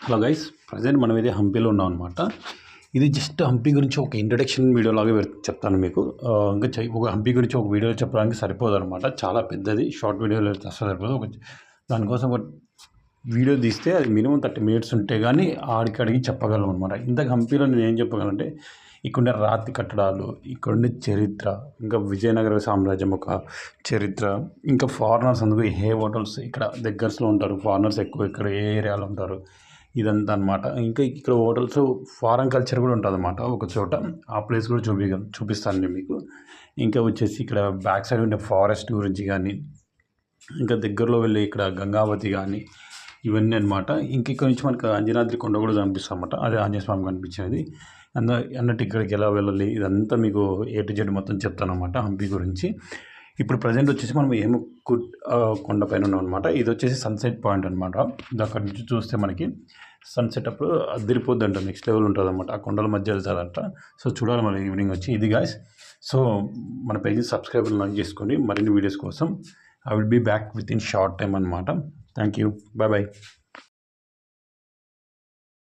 Hello guys, present మనం ఇది హంపీలో ఉన్నాం అనమాట. ఇది జస్ట్ హంపీ గురించి ఒక ఇంట్రడక్షన్ వీడియో లాగా చెప్తాను మీకు. ఇంకా ఒక హంపీ గురించి ఒక వీడియో చెప్పడానికి సరిపోదు అనమాట. చాలా పెద్దది, షార్ట్ వీడియోలో అసలు సరిపోదు. దానికోసం ఒక వీడియో తీస్తే అది మినిమం 30 minutes ఉంటే కానీ అడిగి చెప్పగలం అనమాట. ఇంతకు హంపీలో నేను ఏం చెప్పగలంటే, ఇక్కడుండే రాతి కట్టడాలు, ఇక్కడుండే చరిత్ర, ఇంకా విజయనగర సామ్రాజ్యం ఒక చరిత్ర, ఇంకా ఫారినర్స్ అందుకు ఏ హోటల్స్ ఇక్కడ దగ్గరలో ఉంటారు, ఫారినర్స్ ఎక్కువ ఇక్కడ ఏ ఏరియాలో ఉంటారు, ఇదంతా అనమాట. ఇంకా ఇక్కడ హోటల్స్ ఫారెన్ కల్చర్ కూడా ఉంటుంది అనమాట ఒక చోట. ఆ ప్లేస్ కూడా చూపిస్తాను నేను మీకు. ఇంకా వచ్చేసి ఇక్కడ బ్యాక్ సైడ్ ఉండే ఫారెస్ట్ గురించి కానీ, ఇంకా దగ్గరలో వెళ్ళి ఇక్కడ గంగావతి కానీ, ఇవన్నీ అనమాట. ఇంక ఇక్కడ నుంచి మనకు అంజనాద్రి కొండ కూడా కనిపిస్తుంది అనమాట. అదే ఆంజనేయ స్వామి కనిపించేది అన్నట్టు. ఇక్కడికి ఎలా వెళ్ళాలి ఇదంతా మీకు A to Z మొత్తం చెప్తాను అనమాట హంపీ గురించి. ఇప్పుడు ప్రజెంట్ వచ్చేసి మనం ఏముక్కుట్ కొండపైన ఉన్నాం అనమాట. ఇది వచ్చేసి సన్సెట్ పాయింట్ అనమాట. అక్కడి నుంచి చూస్తే మనకి సన్సెట్ అప్పుడు అదిరిపోద్ది అంట, నెక్స్ట్ లెవెల్ ఉంటుంది అనమాట. ఆ కొండల మధ్య వెళ్తారంట. సో చూడాలి మనం ఈవినింగ్ వచ్చి. ఇది గాయస్, సో మన పేజీ సబ్స్క్రైబర్ లాంచ్ చేసుకోండి మరిన్ని వీడియోస్ కోసం. I will be back with in short time అనమాట. Thank you, bye bye.